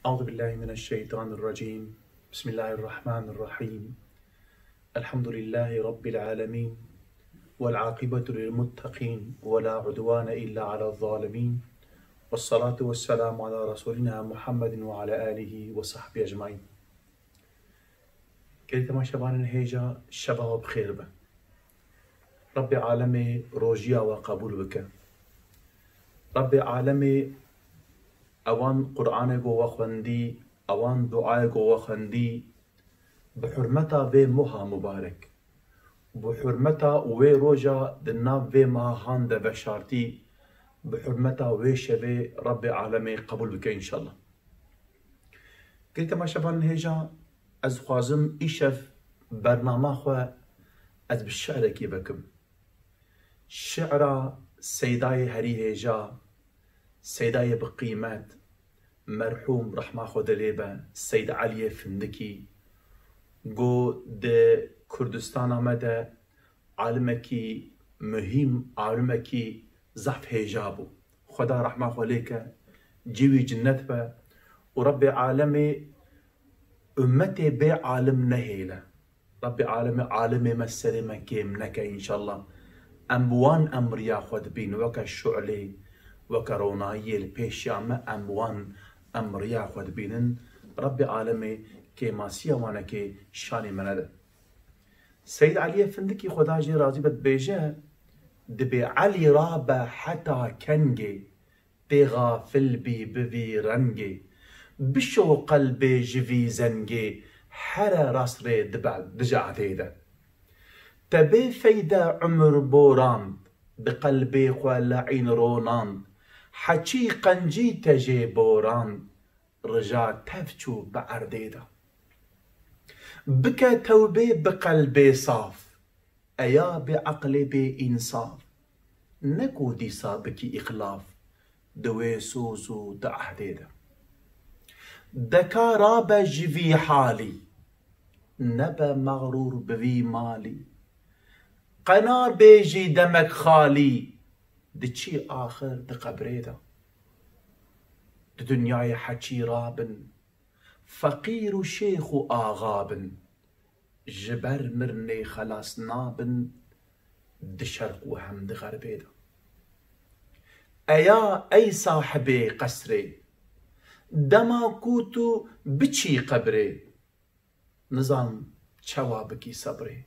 أعوذ بالله من الشيطان الرجيم. بسم الله الرحمن الرحيم. الحمد لله رب العالمين، والعاقبة للمتقين، ولا عدوان إلا على الظالمين، والصلاة والسلام على رسولنا محمد وعلى آله وصحبه أجمعين. كلمة ما شبان هيجا شباب بخير به رب عالمي روجيا وقبول بك. رب عالمي اوان قرآن گو وخوندی، اوان دعای گو وخوندی، بحرمتا و مها مبارک، بحرمتا و روجا دنا و ماهان ده بشارتی، بحرمتا و شبه رب عالمي قبول بك إن شاء الله. قلت ما شبان هيجا از خوازم إيشف برنامه خو از بالشعر كي بكم شعر سيداي هري هيجا سيداي بقيمات مرحوم رحمه خود ليبا سيد علي فندكي گو ده كردستان آمده عالمكي مهم عالمكي زحف هيجابو خدا رحمه خود ليكا جيوي جنت با ورب عالمي أمتي بي عالم نهيلة رب عالمي عالمي مسري مكيم نكا إن شاء الله أموان أمريا خود بين وكا الشعلي وكا رونايي البيشيام أموان أمريا خود بينن رب عالمي كي ماسيا وانا كي شاني منده. سيد علي فندكي خدا جي راضي بد بيجه دبي علي رابا حتى كنجي بغافل بي بفي رنجي بشو قلبي جفي زنجي حرا راسري دجع تيدا تبي فيدا عمر بوران بقلبي خوالعين رونان حكي قنجي تجي بوران رجع تفجو بعرديدا بكى توبي بقلبي صاف ايا بعقلي بإنصاف نكو دي سابكي إخلاف دوي سوزو دعهديدا دكا رابا جفي حالي نبا مغرور بفي مالي قنار بيجي دمك خالي دشي آخر دقبريدا دنياي حكي رابن فقير وشيخ وآغابن جبر مرني خلاص نابن دشرق وهم دغربيدا ايا اي صاحبي قسري دما كوتو بچي قبري نظام چوابكي صبري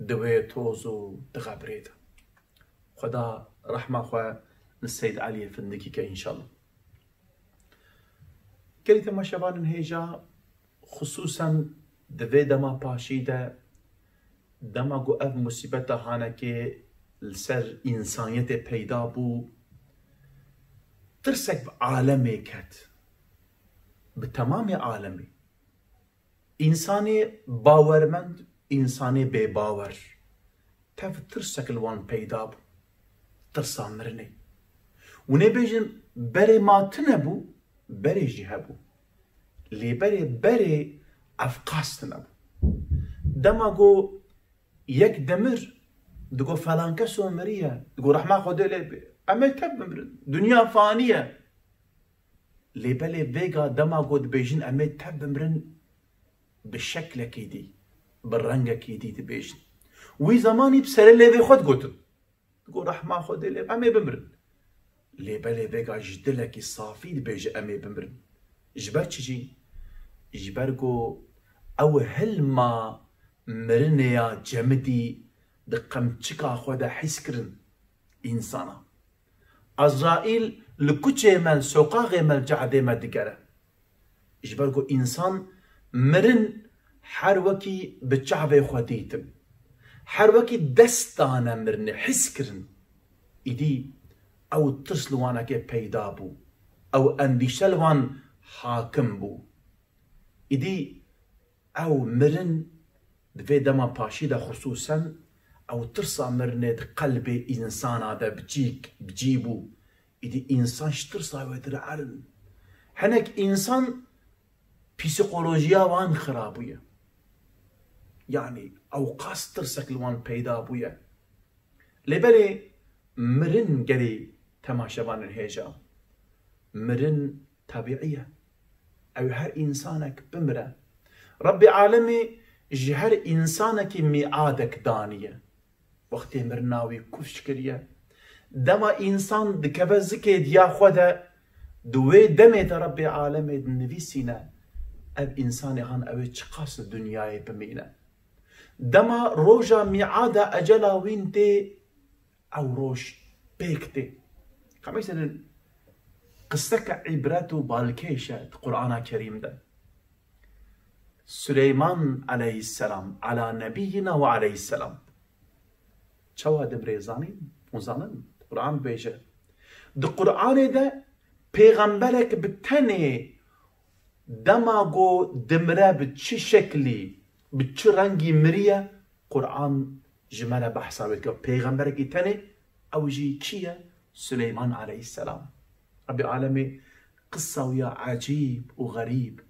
دوي توزو دغبريدا خدا رحمه خو السيد علي فندكي كي إن شاء الله. كلمة ما شبان هيجا خصوصا دوي دما باشيدا دما قو اف مصيبتا هانا كي السر إنسانيت پیدا بو ترسك بعالمي كت بتمام عالمي إنساني باورمند إنساني بباور تف ترسك الوان پیدا بو ترسا مرني ونبيجن بري ما تنبو بري جهبو لي بري أفقاس تنبو دما قو يك دمر دقو فلان كسو مريا دقو رحمة خده لي أما تب دنيا فانية لي بالي فيغا دما قو دبيجن أما تب مرن بالشكل كيدي بالرنجة كيدي تبيجن وي زماني بسر لي في خد قوتن تقول رحمة خده لي أمي بمرن لي بالي فيغا جدلكي صافي دبيج أمي بمرن جبر تشجي جبرقو أو هل ما مرنيا جمدي دقمتشكا خدا حسكرن إنسانا أزرائيل لكوتشي مال سوقاغي مال جعدي ما دقرة جبرقو إنسان مرن حروكي بتشعبي خديتم حروكي دستانا مرن حسكرن إدي أو تسلوانا كي بيدابو أو أنديشلوان حاكم بو إدي أو مرن دفي دما باشيدا خصوصا أو ترسى مرنة قلبي إنسان هذا بجيبو إدي إنسان شترسى ودرعرن هناك إنسان بيسيقولوجيا وان خرابوية يعني أوقاس ترسك الوان بيدا بويا لبالي مرن قري تماشبان الهيجا مرن طبيعية او هر انسانك بمره رب عالمي جي هر انسانك ميعادك دانيه وقتی مرناوی کفش کریه دما انسان دکبه زکی دیا خوده دوی دمه دا رب عالمي نویسینه اب انسان هان اوی چقاس دنیای بمینه دما روجا ميعاد اجلا وينتي او روش بيكتي مثلا قصتك عبرات بالكيشة قرآن الكريم ده سليمان عليه السلام على نبينا وعليه السلام شو دمري زانين وزانن قرآن بيجه ده قرآن ده پیغمبرك بتنه دماغو دمره بچه شكلي بچه رنگی مریه قرآن جمله بحثا بید که پیغمبرکی تنه او جی چیه سليمان عليه السلام رب العالمين قصة ويا عجيب وغريب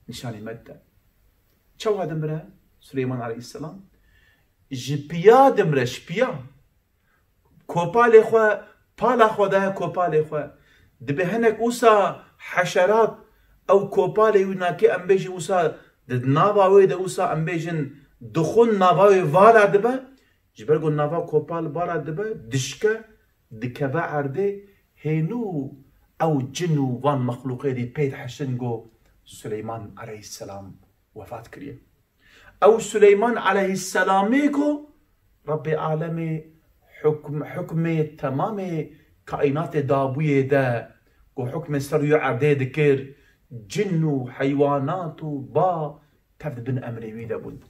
نشاني مدة شو هذا دمره سليمان عليه السلام جبيا دمره شبيا كوبالي خوا بالا خوا ده كوبالي خوا دبهنك وسا حشرات او كوبالي وناكي ام بيجي وسا دد ناواوي ده وسا ام بيجن دخون ناواوي والا دبه جبرگو ناوا كوبال بارا دبه دشكه دكبا عرده هينو او جنو وان مخلوقي دي بيت حشنگو سليمان عليه السلام وفات كريه او سليمان عليه السلام كو رب عالمي حكم تمام كائنات دابوية ده كو حكم سريع عرده دكير جنو حيوانات با تفد بن امري ويدا بون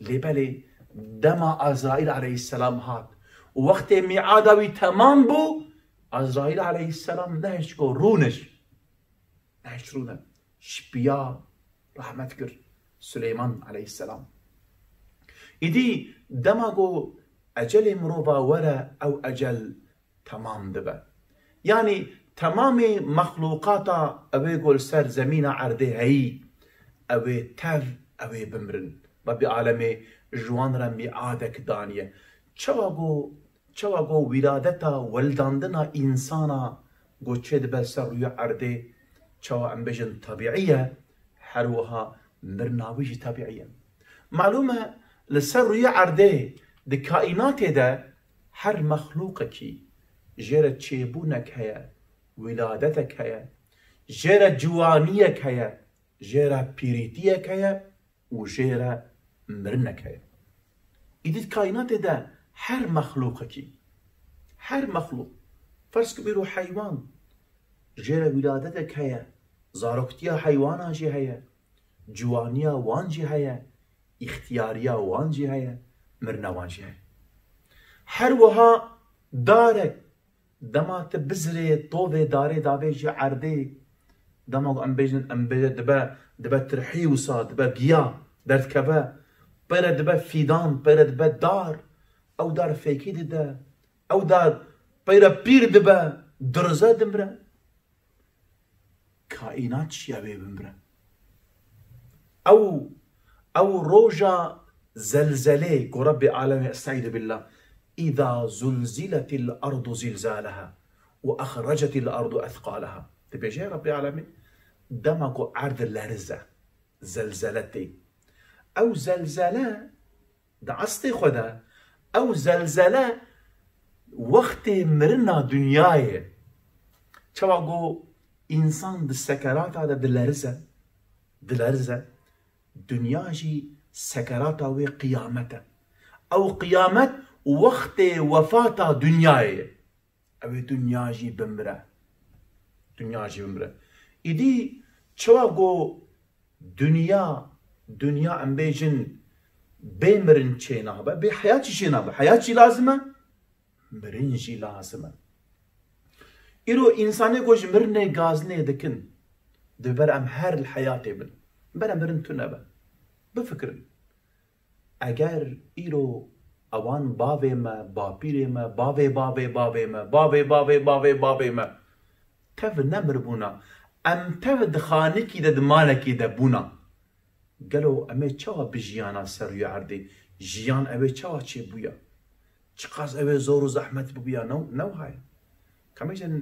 لبالي دما عزرائيل عليه السلام هات ووقت ميعادوي تمام بو عزرائيل عليه السلام نهش كو رونش نهش رونه شبيا رحمة كر سليمان عليه السلام إدي دماغو أجل مروبا ورا أو أجل تمام دبا يعني تمام مخلوقاتا أوي قول سر زمينة عرضي هاي أوي تر أوي بمرن ربي عالمي جوان رمي عادك دانية چواگو ولادتا ولداندنا إنسانا گو چه دبا سر روی عرضي چوا أنبجن طبيعية حروها مرناويج طبيعية معلومة لسر روی عرضي دي كائنات ده هر مخلوقكي جيرة تشيبونك هيا ولادتك هيا جيرة جوانيك هيا جيرة بيريتيك هيا وجيرة مرنك هيا إذا كائنات ده هر مخلوقكي هر مخلوق فرض كبيرو حيوان جيرة ولادتك هيا زاروكتيا حيوانا جي هيا جوانيا وان جي هيا اختياريا وان جي هيا مرنا وان جي هيا هر وها دارك دما تبزري طوفي داري دابي جي عردي دما ام بيجن دبا ترحي وصا دبا قيا درد كبا بيرا دبا فيدان بيرا دبا دار او دار فيكي دا او دار بيرا بير دبا درزا دمرا كائنات شيابي بمرا او روجا زلزلة ورب العالمين استعيذ بالله إذا زلزلت الأرض زلزالها وأخرجت الأرض أثقالها تبيجي رب العالمين دمكو عرض اللرزة زلزلتي أو زلزلة دعستي خدا أو زلزلة وقت مرنا دنياي شواغو إنسان بالسكرات هذا دلرزة دنياجي سكرات وقيامته أو قيامت وقت وفاة دنياي أو دنياجي بمرة إدي شواغو دنيا أم بيجن بمرن چينابا بحياتي چينابا حياتي لازمة مرنجي لازمة إيرو إنساني كوش مرنه غازنه دكن دبر أم هر الحياة بن بر مرن تنبا بفكر اگر ایرو اوان باوی ما باپیری ما باوی ما تف نمر بونا ام تف دخانکی ده دمالکی ده بونا گلو امه چاوا بجیانا سروی عردی جیان اوه چاوا چه بویا چقاس اوه زور و زحمت بویا نو های کمیشن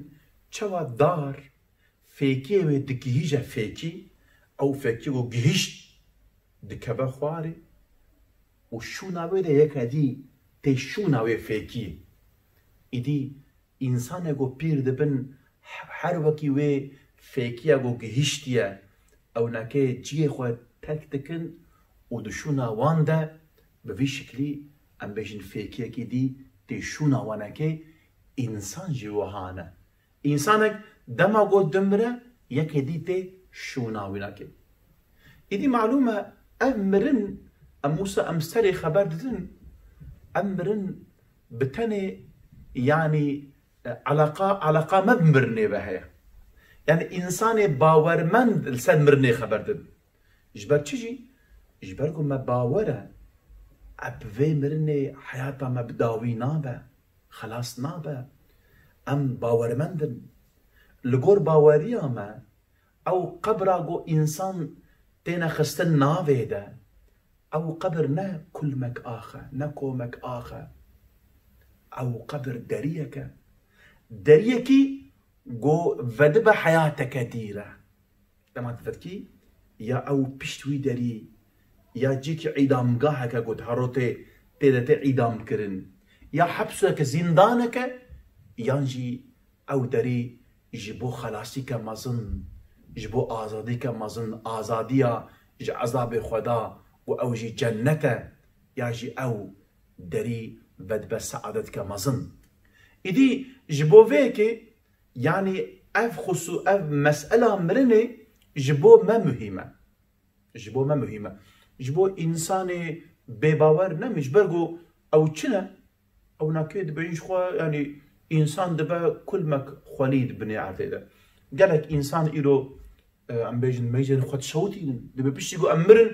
چاوا دار فیکی اوه دکیجه فیکی او فكي و جهشت دكبا خواري وشو ناوي ده يكادي تي شو ناوي فكي إدي إنسان اگو بير دبن هر وكي وي فكي اگو جهشتيا او ناكي جيه خو تك دكن و دشو ناوان ده بوي شكلي ام بيجن فكي كي دي تي شو ناوانكي إنسان جيوهانا إنسانك دما گو دمره يكي دي تي شو ناوينكي إدي معلومة أمرن أم موسى أمستري خبر ددن أمرن بتني يعني علاقة ما بمرني بهاي يعني إنسان باورمند لسان مرني خبر ددن جبر تشجي جبركم ما باوره أبوي مرني حياته ما بداوي نابه خلاص نابه أم باورمندن لغور باوريا ما أو قبراغو إنسان تينا خستن ناوي ده أو قبر نا كل مك آخا نكو مك آخا أو قبر دريكي جو ودب حياتك ديرة لما تفكي يا أو بشتوي دري يا جيك عيدام قاهك قد هروتي تيدتي عيدام كرن يا حبسك زندانك يانجي أو دري جبو خلاصيك مزن جبو آزاديك مزن آزادية جي عذاب خدا و او جي جنته يا جي او دري ودب سعادتك مزن إدي جبو فيكي يعني اف خصو اف مسألة مرني جبو ما مهمة جبو إنساني بباور نمش برغو او چنه او ناكيد بينش خوا يعني إنسان دبا كل مك خليد بني عتيده قالك إنسان إلو عم بيجن ميجن خد شوتين دبا بيش يقو أمرن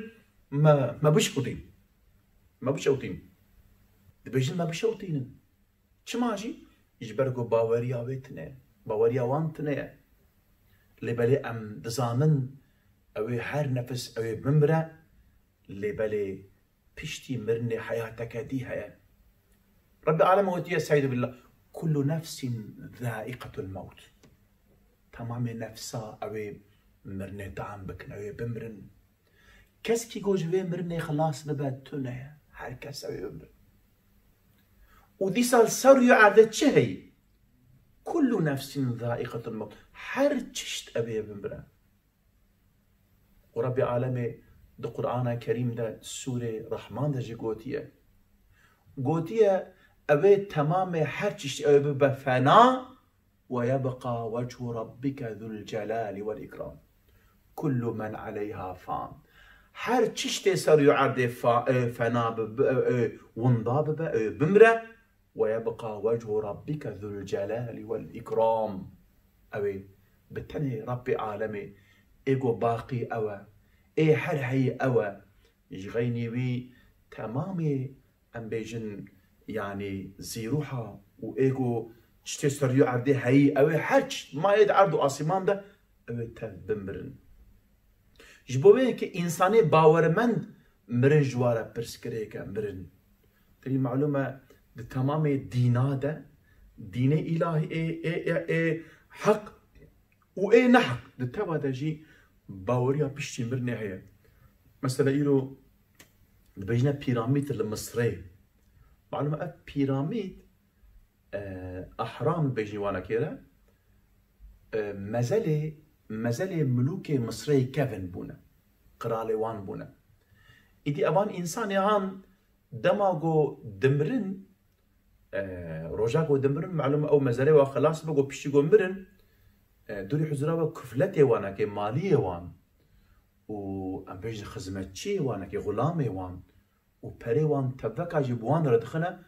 ما بشوتين دبيجن ما بشوتين چماجي يجبرغو باوريا ويتنه باوريا وانتنه لبالي ام دزامن اوي هر نفس اوي بمره لبالي بشتي مرني حياتك دي هيا رب العالمين ودي سعيد بالله كل نفس ذائقة الموت تمام نفسا اوي مرني تعم بكن اوي بمرن كسكي جوجوي مرني خلاص بباد تونه هر كس اوي بمرن ودي سال سريو عادة شهي كل نفس ذائقة الموت هر تشت أبي بمرن وربي عالمي ده قرآن الكريم ده سورة رحمن ده جي قوتية أبي تمام هر تشت أبي بفنا ويبقى وجه ربك ذو الجلال والإكرام كل من عليها فان هر تشت سريو عادة فنا ونضاب بمرن ويبقى وجه ربك ذو الجلال والإكرام أوي بتني ربي عالمي إيجو باقي أوا إيه هر هي أوا يجغيني بي تمامي أم بيجن يعني زيروحا وإيجو تشتريو عردي هي أوي حج ما يد عردو أصيمان ده أوي تبمرن جبوين كي إنساني باورمند مرن جوارا برسكريكا مرن تري معلومة تمام دينا ده دين إلهي إيه حق وإيه نحق دتوا ده جي باوريا بيشتي مرني هي مثلا يلو بيجنا بيراميد المصري معلومة بيراميد أحرام بيجي وانا كده مازال ملوك مصري كيفن بونا قرالي وان بونا إدي أبان إنساني هان دماغو دمرن روجاكو دمرن معلومة أو مزاري وخلاص بقو بيشتيقو مرن دوري حزراوة كفلتي وانا كي مالية وان و ام بيجن خزمتشي وانا كي غلامي وان و بري وان تبكا جيبوان ردخنا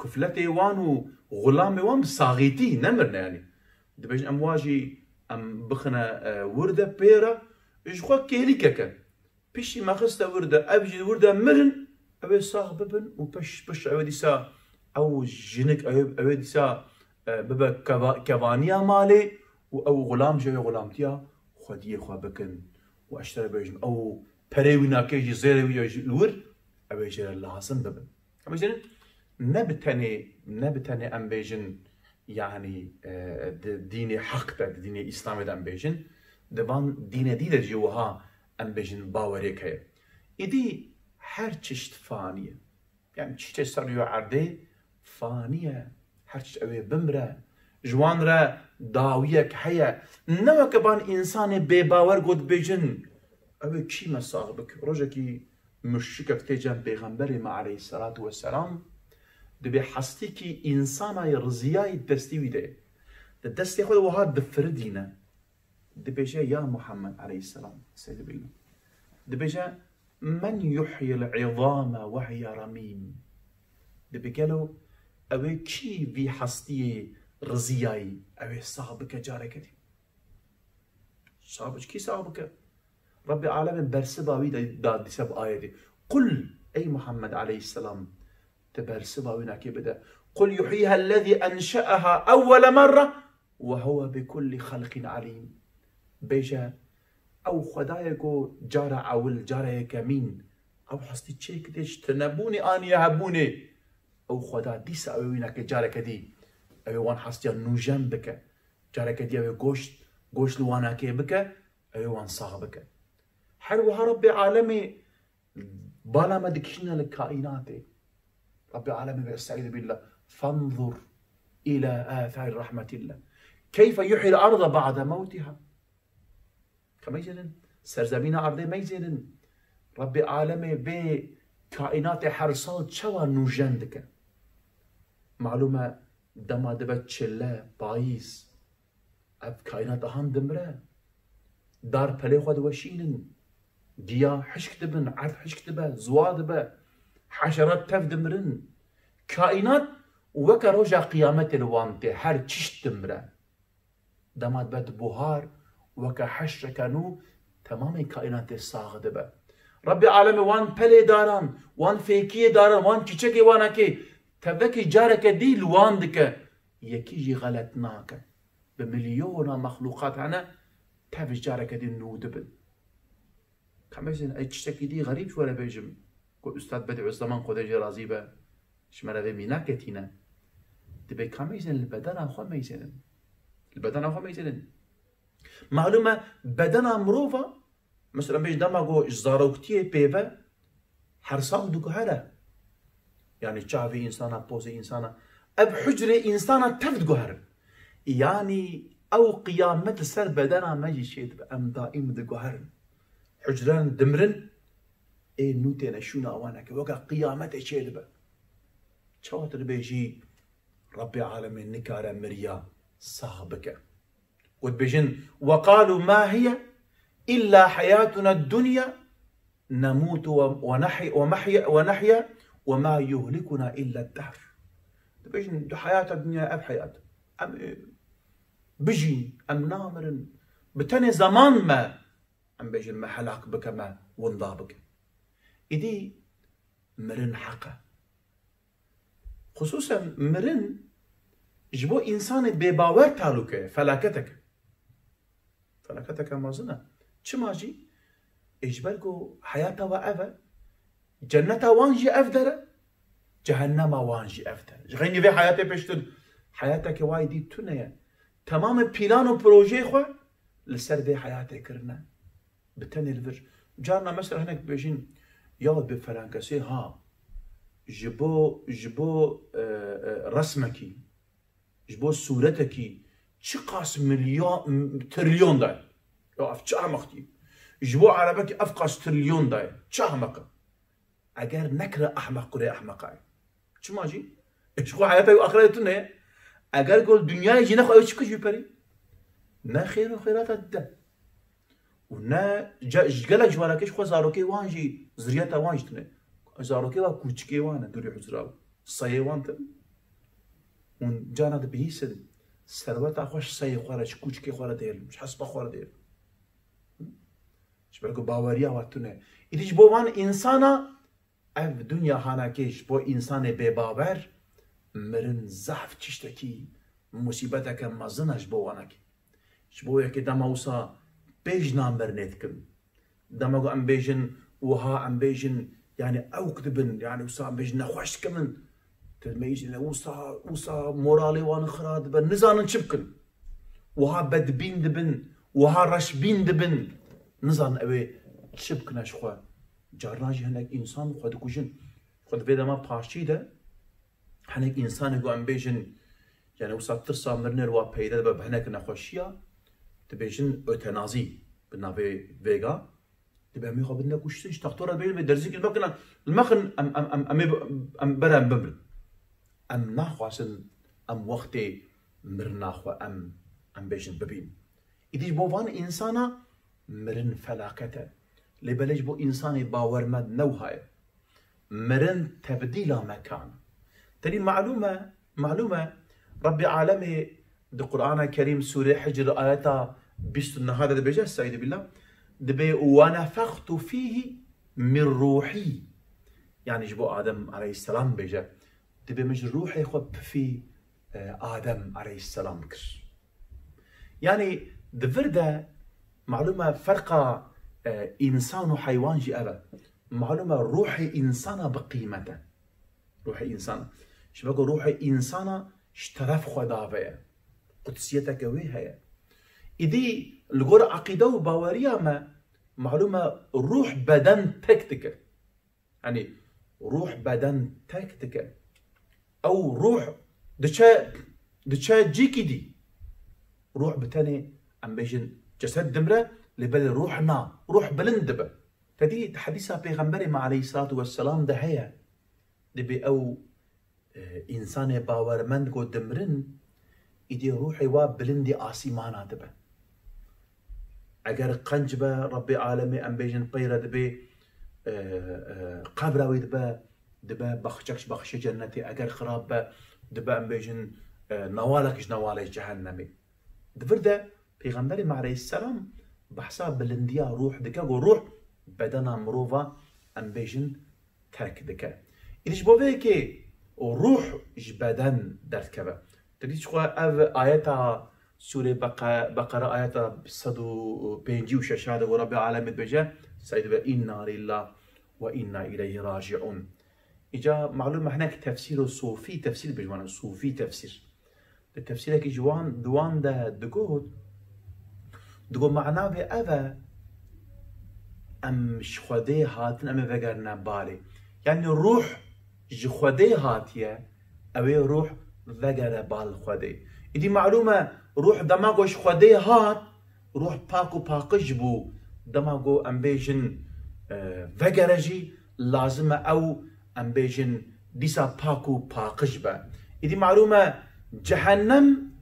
كفلتي وان وغلامي وان صاغيتي نمرنا يعني دبيجن امواجي ام بخنا وردة بيرا اجخوا كيليكاكا بيشي ما خستا وردة ابجي وردة مرن ابي صاغ ببن و بش عودي سا او جنك عودي سا ببا كفانيا مالي او غلام جاي غلامتيا خديه خوا بكن واشتري بيجن او بريوينا كيجي زيري الور ابي جرى لازم ببن ابي جن نبتني ام بيجن يعني ديني حق ديني اسلامي ام بيجن دبان دين دي جوها ام بيجن باوريك هي ايدي هر چشت فانيه يعني چشت سريو عرده فانيه هر چشت اوي بمره جوان را داويك هيا نما كبان انسان بباور قد بيجن اوي كي مساغبك روجكي مشكك تيجان بيغمبري ما عليه الصلاة والسلام دبي حستي كي انسانا رزياي دستي ويده دستي خود وها دفردينا دبيجا يا محمد عليه السلام سيد بينا دبيجا من يحيي العظام وهي رميم دبيجالو اوي كي في حستي رزياي اوي صاحبك جاركتي صاحبك كي صاحبك ربي العالمين برسباوي داد سب آياتي قل أي محمد عليه السلام تبرسباوي ناكي بدا قل يحييها الذي أنشأها أول مرة وهو بكل خلق عليم بيجا أو خدايكو جارة أول جارة يكمين أو حستي تشيك ديش تنبوني آني يهبوني أو خدا دي سأوي ناكي جارة كدي أوي وان حستي نوجم بك جارة كدي أوي قوشت لوانا كي بك أوي وان صاحبك حلوها ربي عالمي بالا ما دكشنا الكائنات ربي عالمي بأستعيذ بالله فانظر إلى آثار رحمة الله كيف يحيي الأرض بعد موتها كما يجنن سرزمين أرضي ما يجنن ربي عالمي بكائنات حرصات شوى نوجندك معلومة دما دبت شلا بايز أب كائنات أهم دمرة دار بلي خود وشينن ديا حشك دبن عرف حشك دبا زواد دبا حشرات تف دمرن كائنات وكا روجا قيامة الوانتي هر تشت دمرة دمات بد بوهار وكا حشر كانو تمام كائنات الساغ دبا ربي عالمي وان بلي داران وان فيكي داران وان چيچكي وانكي تبكي جارك دي لوان دك يكيجي غلطناك بمليون مخلوقات هنا تفش جارك دي نو دبن كمثلا اي تشتكي دي غريب شو ولا بيجم قول استاذ بدع الزمان قداجي راضي به شمال ذي ميناكتينا تبي كمثلا البدن اخو ميزن البدن اخو ميزن معلومه بدن مروفه مثلا بيج دماغو زاروكتي بيبه حرصان دوك هذا يعني تشافي انسانه بوزي انسانه اب حجره انسانه تفد جوهر يعني او قيامه سر بدنا ما يجي شيء ام دائم دجوهر حجران دمرن اي نوتين شونا وانك وقع قيامته شيدبه شاطر بيجي ربي عالمين نكاره مريا صاحبك وتبجن وقالوا ما هي الا حياتنا الدنيا نموت ونحيا وما يهلكنا الا الدهر تبجن حياه الدنيا اب حياه ام بجين ام نامرن بتاني زمان ما ام بيجن ما حلاك بك ما ونضابك إدي مرن حقه خصوصا مرن جبو إنسان بباور تعلقه فلاكتك مازنه چه ماجي إجبالكو حياته وأفا جنته وانجي أفدره جهنم وانجي أفدره غيني في حياته بشتن حياتك وايدي تنيا تمام بلان و بروجي خو لسر في حياته كرنا بتني الفر جارنا مثلا هناك بيجين ياض بفرنكسي ها جبو رسمكي جبو صورتكي چقاس مليون تريليون داي يا اف چامختي جبو عربكي افقاس تريليون داي چامق اگر نكره احمق قري احمقاي چماجي اشخو حياتي واخرتنا اگر قول دنياي جينا خو چكو جيبري نا خير وخيرات الد ونا جلك جوالكش خو زاروكي وانجي زرياتا وانجتنه زاروكي وا كوچكي وانا دوري حزراو صاي وانت ون جانا دبيسن سروتا خوش صاي خورج كوچكي خورا ديل مش حسب خورا ديل شبركو باوريا واتنه ايش بو وان انسانا اف دنيا هاناكيش بو انسان بباور مرن زحف تشتكي مصيبتك مازنش بو وانك شبو يكي دموسا بيج نامبر نتكم دماغو ام بيجن وها ام بيجن يعني او كدبن يعني وصا ام بيجن نخوش كمن تلميجن وصا مورالي وان خراد بن نزان نشبكن وها بدبين دبن وها رشبين دبن نزان اوي تشبكناش خوا جارناجي هناك انسان خود كوجن خود بيدا ما باشي ده هناك انسان يقو ام بيجن يعني وصلت ترسا مرنر وا بيدا بهناك نخوشيا تبيجن اوتنازي بنافي فيغا تبقى مي خو بدنا كوشتش تختار بين درزيك المخن ام برام بمر ام ناخواسن ام وقتي مرناخوا ام بيجن ببين إذا بوفان إنسانا مرن فلاكته لبلج بو إنساني باورمد نوهاي مرن تبديل مكان تاني معلومة ربي عالمي دي قرآن الكريم سورة حجر آياتا بيستنا هذا بيجا السعيد بالله دبي ونفخت فيه من روحي يعني جبو آدم عليه السلام بيجا دبي مش روحي خب في آدم عليه السلام كش يعني دفردا معلومة فرق إنسان وحيوان جي أبا معلومة روحي إنسان بقيمته روحي إنسان شو بقول روحي إنسان اشترف خدافة قدسيتك ويها إذا الغور عقيدة وباورية ما معلومة روح بدن تكتك يعني روح بدن تكتك أو روح دشا جيكي دي روح بتاني ام بيجن جسد دمره لبل روحنا روح بلندبه فدي حديثة بيغمبري ما عليه الصلاة والسلام ده هي دبي او انسان باورمند قو دمرن ايدي روحي واب بلندي آسيمانا دبه اگر قنجبه ربي عالمي ام بيجن بيرا دبي قبراوي دبه بخش جنتي اگر خراب دبه ام بيجن نوالك جهنمي دفرده پیغمبر ما عليه السلام بحساب بلنديا روح دكا روح بدنا مروفا ام بيجن ترك دكا إذا بوفي كي روح بدن دركبه تدي شخوا اف آياتا سورة بقرة آياتا 156 هذا ورب العالمين بجا سيد إنا لله وإنا إليه راجعون إجا معلومة هناك تفسير صوفي تفسير بجوانا صوفي تفسير التفسير كي جوان دوان ده دقول معناه بأذى أم شخدي هاتن أم فجرنا بالي يعني الروح جخدي هاتية أوي روح فجر بال خدي إدي معلومة روح دماغو شخدي هات روح باكو باقش بو دماغو أم بيجن فجرجي لازم أو أم بيجن ديسا باكو باقش با إدي معلومة جهنم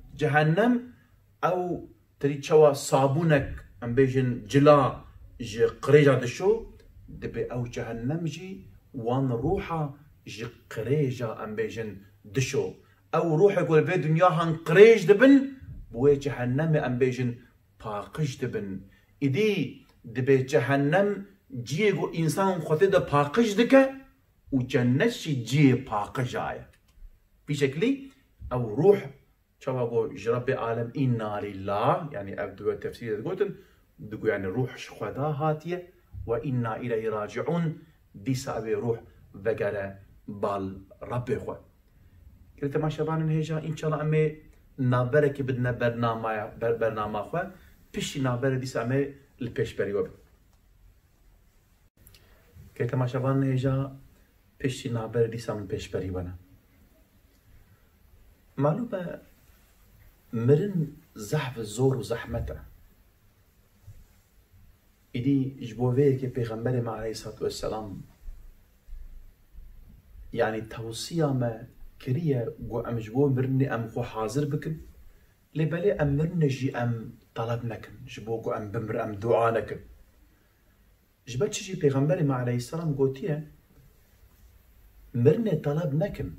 او تريد شوا صابونك ام بيجن جلا جي قريجا دشو دبي او جهنم جي وان روحا جي قريجا ام بيجن دشو او روحا يقول في دنيا هن قريج دبن بوي جهنم ام بيجن باقش دبن إدي دبي جهنم جيغو انسان خوتي دا باقش دكا وجنشي جي باقش آيا بشكلي او روح شو جرب عالم إنا لله يعني أبدو التفسير تقول يعني روح شخدا هاتية وإنا إليه راجعون دي سابي روح وقال بال ربي خو قلت ما شبان هيجا إن شاء الله أمي نابرك بدنا برنامج خو بيش نابر دي سامي البيش بريوب قلت ما شبان هيجا بيش نابر دي سامي البيش بريوانا معلومة مرن زحف الزور وزحمته إدي جبوفيه كي بيغمبري ما عليه الصلاة والسلام يعني توصية ما كريه جو أم جبو مرني أم خو حاضر بكن لبالي أم مرني جي أم طلب نكن جبو جو أم بمر أم دعا نكن جبت شي بيغمبري ما عليه السلام قوتيه مرني طلب نكن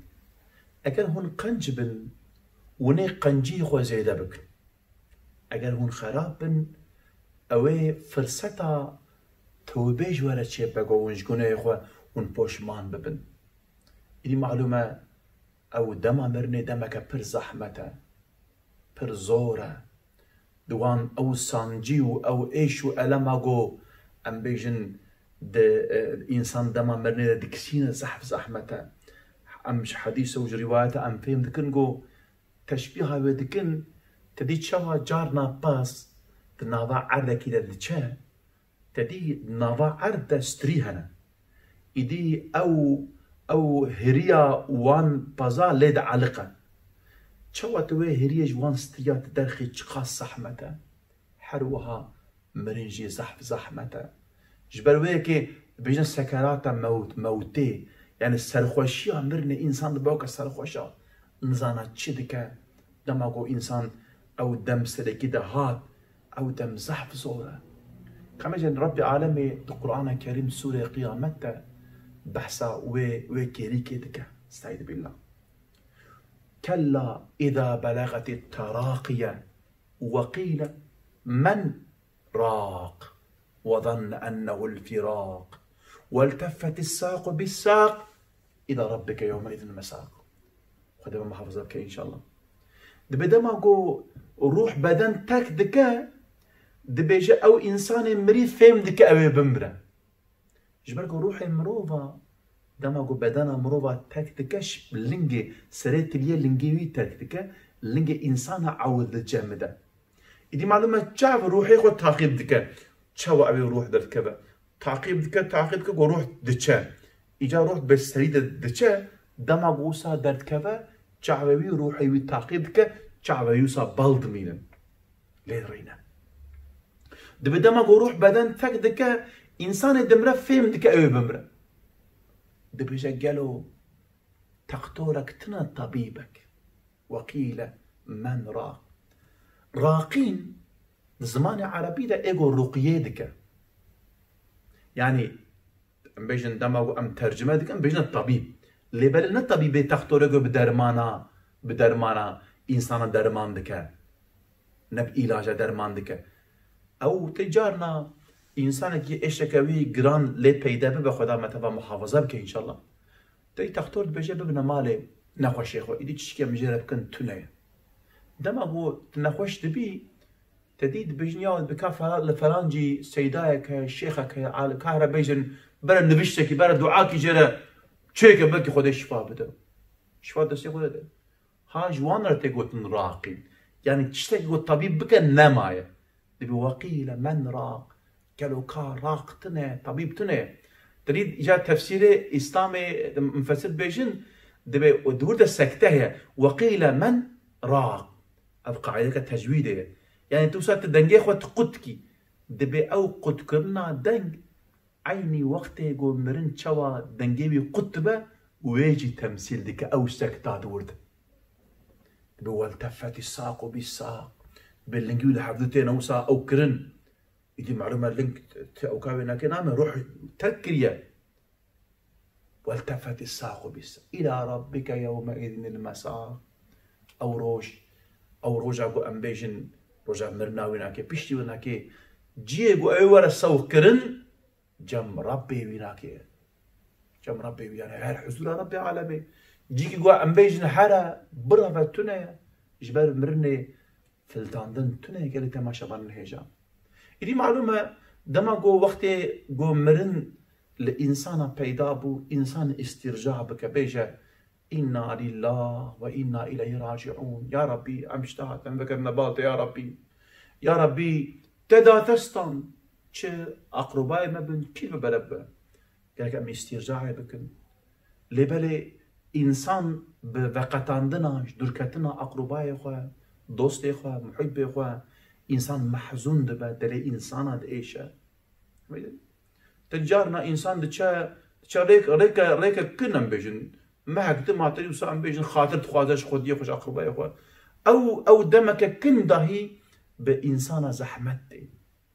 أكن هون قنجبن وني قنجي خو زيدا بكن أجر هون خراب بن أوي فرصتا توبيج ورا شي بقو ونجكونه خو ون بوشمان ببن إدي معلومة أو دما مرني دمك بر زحمته بر زورة دوان أو سانجيو أو إيشو ألماغو أم بيجن إنسان دما مرني دكسين زحمته أمش حديثه وجرواته أم فهم دكنجو تشبيهها ودكن تدي شوا جارنا باس ناوا عردك إذا دشا تدي ناوا عرد ستريهنا إدي أو هريا وان بازا ليد علقة شواتوي هريا جوان ستريات درخي تشخاص زحمته حروها مرنجي زحمته جبرويكي بيجن سكرات موتي يعني السرخوشيا مرن إنسان بوك السرخوشا نزانا تشدك دماغو إنسان أو دم سركي هات أو دم زحف صورة كما جن ربي عالمي القرآن الكريم سورة قيامته بحثا وكيريكي دك استعيذ بالله كلا إذا بلغت التراقية وقيل من راق وظن أنه الفراق والتفت الساق بالساق إلى ربك يومئذ المساق خذ محافظة بك إن شاء الله دبدا ما جو روح بدن تك دكا دبيجا أو إنسان مريض فهم دكا أو بمبرة جبالكو روح مروفا دما جو بدنا مروفا تك دكاش لنجي سريت ليه لنجيوي تك دكا لنجي إنسان عوض الجامدة إدي معلومة تعب روحي خو تعقيب دكا تشاو أبي روح دركبا تعقيب دكا روح دكا إجا روح بالسريد دكا دما جوسا دركبا تعبي روحي وتعقيب دكا تعبي يوسا بالد مينا ليه رينا دما جو روح بدن تك دكا إنسان دمرة فهم دكا أوي بمرة دبيجا قالوا تقتورك تنا طبيبك وقيل من راق راقين زمان عربي دا ايجو رقيه دكا يعني بيجن دماغو ام ترجمه دكا بيجن الطبيب اللي بالنا الطبيب تقتورك بدرمانا انسان درمان دكا نب علاج درمان دكا او تجارنا انسان كي اشكوي جران لي بيدا بخدا متى محافظه بك ان شاء الله تي تختار بجي ببنا مالي نخوش يخو ايدي تشكي مجرب كن تنيا دماغو تنخوش دبي تديد بجنياود بكافة لفرانجي سيدايك شيخك على كهرة بيجن برا نبشتك برا دعاكي جرا تشيك بكي خودي شفا بدا شفا دستي خودي ده ها جوان رتي قوتن راقين يعني تشتكي قوت طبيب بكا نمايا دبي وقيل من راق قالوا كا راق تنه طبيب تنه تريد إجا تفسير إسلامي مفسر بيجن دبي ودور ده سكته وقيل من راق القاعدة التجويدية يعني توصل تدنجي خوات قدكي دبي أو قد كرنا دنج عيني وقته يقول مرن شوا دنجي قطبة ويجي تمثيل ديك أو سكتة دورد دبي والتفت الساق بالساق باللنجي ولا حفظتين أوسا أو كرن يدي معلومة لينك أو كاوينا كنا روح تذكريا والتفت الساق بالساق إلى ربك يومئذ المساق أو روج أقو أمبيجن روجا مرناويناكي بيشتي ويناكي جيغو ايوار السو كرن جم ربي ويناكي يعني غير حضور ربي عالمي جيكي قو أمبيجن حارة برا فتنا جبال مرني فلتاندن تنا قالي تماشا بان الهجا إدي معلومة دما قو وقتي قو مرن لإنسان بيدا بو إنسان استرجاع بك بيجا إنا لله وإنا إليه راجعون يا ربي أمشتهت أنذكر نبات يا ربي تدا تستان چه أقرباء ما بن كيف بربه قالك أمي استرجاعي بكن لبالي إنسان بوقتاندناش دركتنا أقرباء خواه دوست خواه محب خواه إنسان محزون دبا دلي إنسان د إيشه تجارنا إنسان دچا ريكا كنن بيجن ما هكذا ما تري وسام بيجن خاطر تخوازش خودي خوش أقرباء خواه أو دمك كن داهي بإنسان زحمتي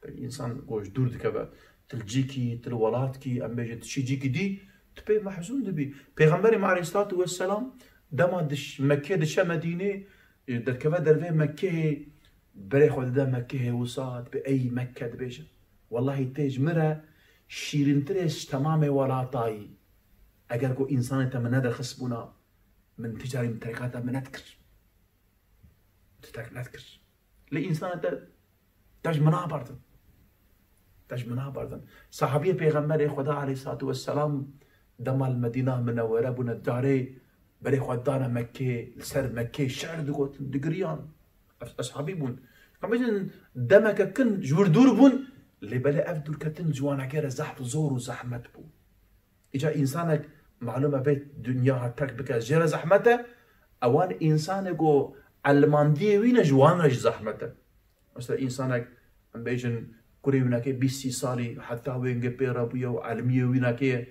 الإنسان قوش دور دكبا تلجيكي تلولاتكي أم بيجن تشيجيكي دي تبي محزون دبي پیغمبر عليه الصلاة والسلام دما دش مكة دش مدينة دركبا درفي مكة بري خود دا مكة وصاد بأي مكة دبيجن والله تيج مرة شيرين تريش تمام ولاتاي اگر کو انسان تمنا در خصبونا من تجاري متركاتا منذكر نذكر لإنسان تاج منا بردن صحابي پیغمبر خدا عليه الصلاة والسلام دم المدينة منورة بنا الداري بري خدانا مكة سر مكة شعر دقريان أصحابي بون أمبيجن دمك كن جور دور بون لبلا أفدور كتن جوانا كيرا زحف زور وزحمت بو إجا إنسانك معلومة بيت دنيا تك بك جيرا زحمته أوان إنسانك علماندية وين جوانا زحمته مثلا إنسانك أمبيجن كوري ويناكي 20 سالي حتى وين بيرا بيا وعلمية ويناكي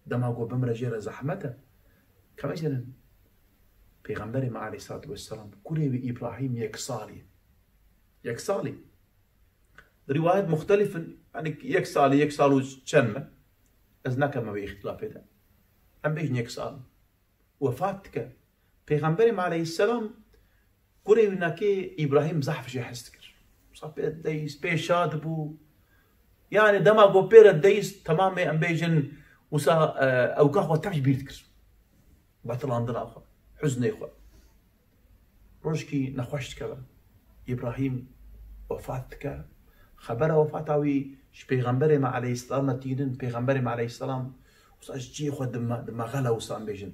دماغو بمرا جيرا زحمته كما مثلا پیغمبر عليه الصلاة والسلام كوري إبراهيم يكسالي روايات مختلفة يعني يكسالي شنمة أزناك ما باختلاف هذا أم بيجن يكسال وفاتك پیغمبر عليه السلام كوري ويناكي إبراهيم زحف شي حستكر صاف ديس بيشاد بو يعني دماغو بيرا ديس تمامي أم بيجن وسا أو كاخو تمش بيرتكر بطلان دنا أخو حزن إخوة روشكي نخوشت كذا إبراهيم وفاتك خبر وفاتاوي ش پیغمبر عليه السلام تيدن پیغمبر عليه السلام وساش جي خو دما غلا وسام بيجن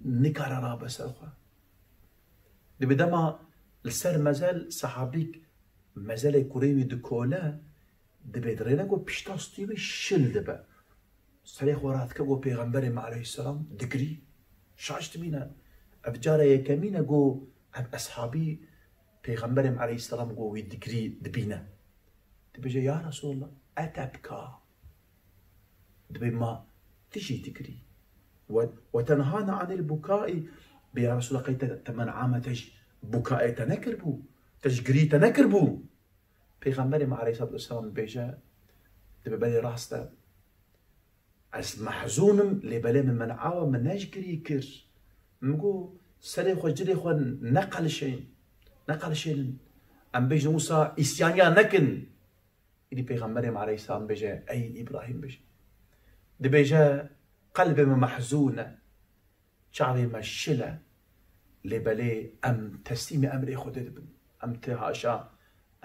نكار رابس أخوة دي بدما السر مازال صحابيك مازال كوريوي دكولا دي بدرينا قو بشتاستي بشل دبا صريخ وراتك قو پیغمبر عليه السلام دقري شاشت مينا أفجارة يكمينا قو أصحابي پیغمبر عليه السلام قو ويدقري دبينا دبجا يا رسول الله أتبكى دبي ما تجي تقري وتنهانا عن البكاء بيا رسول الله قيت تمن عام تج بكاء تنكربو تجقري تنكربو پیغمبر عليه الصلاة والسلام بيجا دبي بالي راسته از محزونم لبلا من منعاوه من نجقري كر مقو سري خو جري خو نقل شيء ام بيجا موسى اسيانيا نكن إلي پیغمبر عليه السلام بيجا أي إبراهيم بيجا دي بيجا قلبي محزونة شعري مشلة لبلي أم تسليم أمري خدد أم تهاشا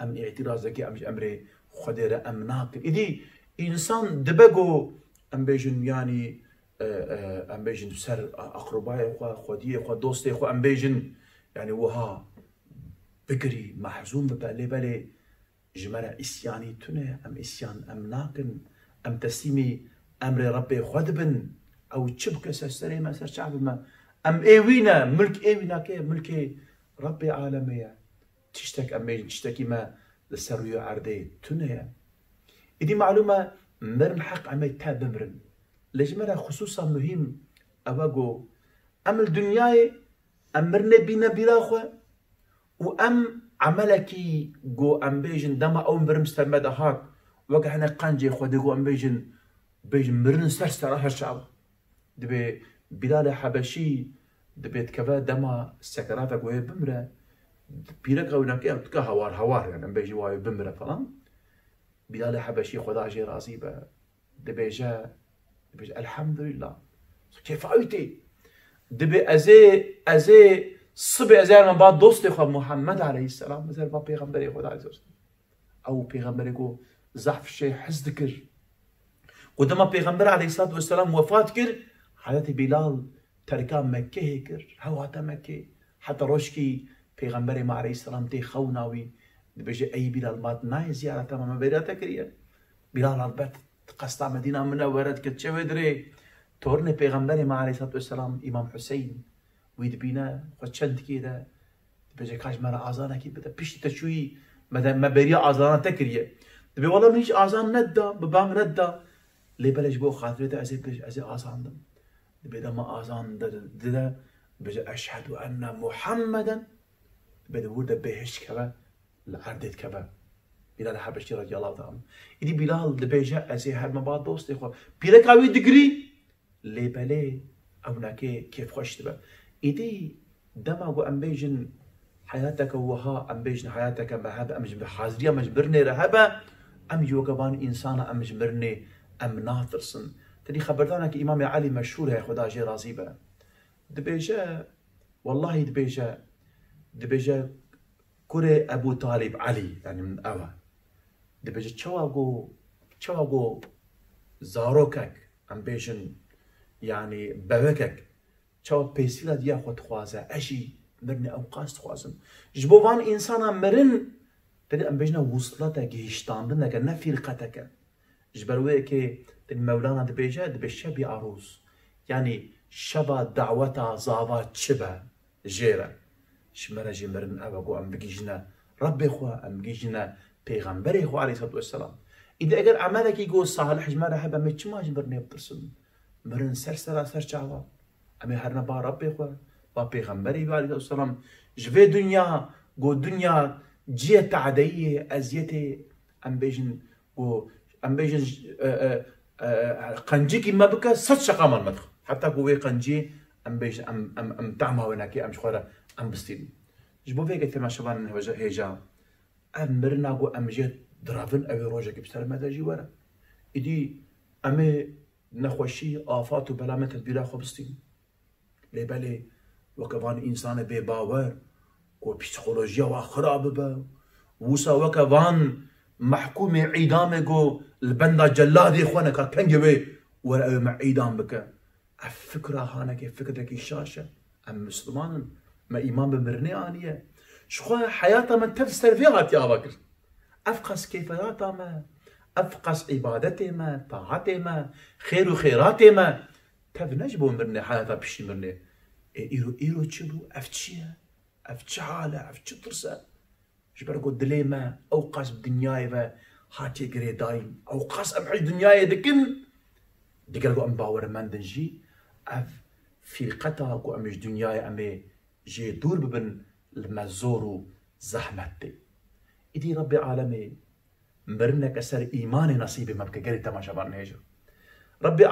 أم اعتراضك أم أمري خديرة أم ناقل إدي إنسان دبقو أم بيجن يعني أم بيجن سر أقربائي أخوة خديه أخوة دوستي أخوة أم بيجن يعني وها بقري محزون ببالي جمرة إسياني تنه أم إسيان أم ناقن أم تسليمي أمر ربي خدبن أو تشبك سري ما سر شعب ما أم إيوينا ملك إيوينا كي ملك ربي عالمية تشتك أم بيجن تشتكي ما للسروية عردي تنه إدي معلومة مرن حق عمي تاب مرن لجمرة خصوصا مهم أواجو أم الدنيا أمرنا بينا بلاخوة وأم عملكي جو أم بيجن دما أو مرمستر مدهات وقعنا قنجي خودي جو أم بيجن مرن سرسر هالشعب دبي بلال حبشي دبي تكفى دما السكرات جوه بمرة بيرك أو نكيا تكا هوار يعني أم بيجي واي بمرة فلان بلال حبشي خدا جي رازي با دبي جا الحمد لله كيف عيتي دبي أزي صبي أزال من بعد دوستي خو محمد عليه السلام مثل ما بيغمبري خدا عز وجل أو بيغمبري قو زحف الشيء حس ذكر ودما بيغمبر عليه الصلاة والسلام وفاة كر حياتي بلال تركان مكة هيكر هواتا مكة حتى روشكي بيغمبري ما عليه السلام تي خوناوي بيجي أي بلال مات ناي زيارة تماما بيراتا كريا بلال البت قصتا مدينة منورة كتشوي دري تورني بيغمبري ما عليه الصلاة والسلام إمام حسين ويد بينا خدشند كده بيجي كاش مرة آذانه كي بده بيش تشوي ما بريا آذانه تكريه دبي والله منيش آذان ندا ببام ندا لي بلش بو خاطرته أزي آذان دم دبي دما آذان ده بيجي أشهد أن محمدا بده ورده بهش كبا العردت كبا بلال حبشي رضي الله تعالى إدي بلال دبيجي أزي هاد ما بعد دوستي خو بيرك أوي دقري لي بلي أو ناكي كيف خوش تبا إدي دماغو أم بيجن حياتك وها أم بيجن حياتك بهذا أم جبر حاضرية مجبرني رهبة أم يوكبان إنسانا أم مجبرني أم ناطرسن تدي خبرتانك إمام علي مشهور هي خدا جي رازي بها دبيجا والله دبيجا كوري أبو طالب علي يعني من أوا دبيجا تشواغو زاروكك أم بيجن يعني بوكك چاو پیسیلا دیا خود خوازه اشی مرن اوقاست خوازم جبوان انسانا مرن تدي ام بيجنا وصلتك هشتاندنك نفرقتك جبرويك المولانا دبيجا دبشبي عروس يعني شبا دعوتا زاوا شبا جيرا شمرا جمرن ابغو ام بيجنا ربي خوا ام بيجنا پیغمبر خوا عليه الصلاه والسلام اذا اگر عملك يقول صالح جمرا حبا مچما جمرن يبترسن مرن سر چاوا امي هرنا با ربي خوا با پیغمبري عليه الصلاه والسلام جوي دنيا جو دنيا جيه تعديه ازيتي ام بيجن جو ام بيجن قنجيكي ما بك صد شقام المدخ حتى قوي قنجي ام بيجن ام تعمى وناكي ام شخورة ام بستين جبو فيك ثما شبان هيجا ام مرنا جو ام جيت درافن اوي روجك بستر مداجي ورا ادي امي نخوشي آفات و بلا تدبيرا خو بستين لي بالي وكفان انسان بي باور و بسيكولوجيا وخراب با وسا وكفان محكوم اعدام جو البندا جلادي خوانك كنجبي ولا مع اعدام بك الفكره هانك فكرتك الشاشه ام مسلمان ما ايمان بمرني انيه شخو حياته من تفسر فيها يا بكر افقس كيفياته ما افقس عبادته ما طاعته ما خير وخيراته ما تبنجبو مرني حياته بشي مرني ايرو تشبو افتشيه افتش حاله افتش ترسه جبرقو دليما اوقاس بدنياي با هاتي قري دايم اوقاس ابحج دنياي دكن دقلقو ام باور من دنجي اف في القطع قو امش دنياي امي جي دور ببن المزورو زحمتي ادي ربي عالمي مرنك اسر ايماني نصيبي ما بك قري تماشا بارنيجا ربي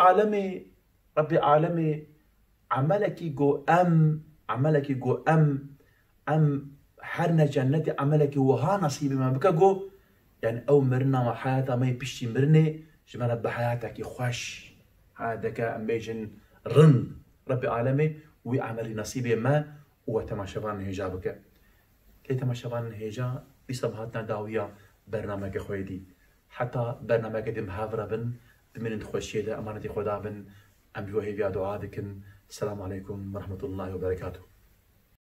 عالمي عملكي جو ام حرنا جنتي عملك وها نصيبي ما بكا يعني او مرنا ما حياتها ما يبشي مرني جمالا بحياتك خوش هذاك امبيجن رن ربي عالمي ويعمل نصيبي ما وتماشفان هجابك كي تماشفان هجا بسبهاتنا داوية برنامج خويدي حتى برنامج دي مهافرة بن بمن تخوشي ده امانتي خدا بن ام بيوهي بيا دعاء دكن السلام عليكم ورحمة الله وبركاته